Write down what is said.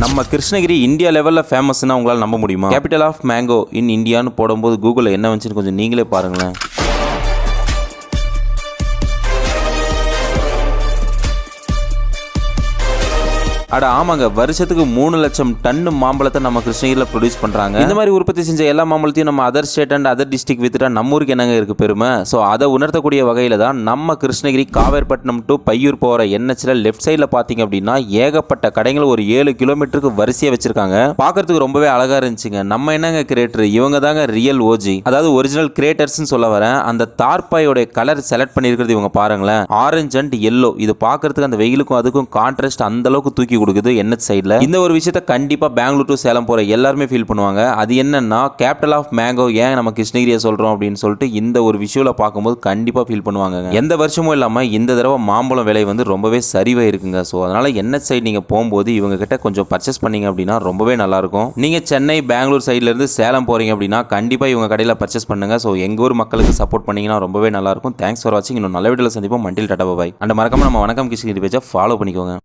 நம்ம கிருஷ்ணகிரி இந்தியா லெவலில் ஃபேமஸ்னா உங்களால் நம்ப முடியுமா? கேபிட்டல் ஆஃப் மேங்கோ இன் இந்தியான்னு போடும்போது கூகுளில் என்ன வந்துச்சுன்னு கொஞ்சம் நீங்களே பாருங்களேன். அட ஆமாங்க, வருஷத்துக்கு 3 லட்சம் டன் மாம்பழத்தை நம்ம கிருஷ்ணகிரியில் ப்ரொடியூஸ் பண்ணுறாங்க. இந்த மாதிரி உற்பத்தி செஞ்ச எல்லா மாம்பழத்தையும் நம்ம other state and other district வித்துட்டா நம்ம ஊருக்கு என்னங்க இருக்கு பெருமை. ஸோ அதை உணர்த்தக்கூடிய வகையில் தான் நம்ம கிருஷ்ணகிரி காவேரிப்பட்டினம் டு பையூர் போகிற என்ஹெச்ல லெஃப்ட் சைடில் பார்த்தீங்க அப்படின்னா ஏகப்பட்ட கடைகள் ஒரு 7 கிலோமீட்டருக்கு வரிசையாக வச்சிருக்காங்க. பார்க்கறதுக்கு ரொம்பவே அழகாக இருந்துச்சுங்க. நம்ம என்னங்க கிரியேட்டர், இவங்க தாங்க ரியல் ஓஜி, அதாவது ஒரிஜினல் கிரியேட்டர்ஸ்னு சொல்ல வரேன். அந்த தார்பாயோட கலர் செலக்ட் பண்ணியிருக்கிறது இவங்க பாருங்களேன், ஆரஞ்சு அண்ட் எல்லோ. இது பார்க்கறதுக்கு அந்த வெயிலுக்கும் அதுக்கும் கான்ட்ராஸ்ட் அந்த அளவுக்கு தூக்கி கொடுக்குது என்ஹெச் சைடுல. இந்த ஒரு விஷயத்தை கண்டிப்பா பெங்களூர் டு சேலம் போற எல்லாருமே ஃபீல் பண்ணுவாங்க. அது என்னன்னா கேபிட்டல் ஆஃப் மேங்கோ ஏன் நம்ம கிருஷ்ணகிரியை சொல்றோம் அப்படின்னு சொல்லிட்டு இந்த ஒரு விஷுவலை பார்க்கும்போது கண்டிப்பா ஃபீல் பண்ணுவாங்க. எந்த வருஷமும் இல்லாம இந்த தடவை மாம்பழம் விலை வந்து ரொம்பவே சரிவா இருக்குங்க. ஸோ அதனால என்ஹெச் சைடு நீங்க போகும்போது இவங்க கிட்ட கொஞ்சம் பர்ச்சேஸ் பண்ணீங்க அப்படின்னா ரொம்பவே நல்லா இருக்கும். நீங்க சென்னை பெங்களூர் சைட்ல இருந்து சேலம் போறீங்க அப்படின்னா கண்டிப்பா இவங்க கடையில் பர்ச்சேஸ் பண்ணுங்க. ஸோ எங்க ஊர் மக்களுக்கு சப்போர்ட் பண்ணீங்கன்னா ரொம்பவே நல்லா இருக்கும். தேங்க்ஸ் ஃபார் வாட்சிங். இன்னும் நல்ல வீடியோல சந்திப்போம். மண்டில் டாடா பாய். அண்ட் மறக்காம நம்ம வணக்கம் கிருஷ்ணகிரி பேஜை ஃபாலோ பண்ணிக்கோங்க.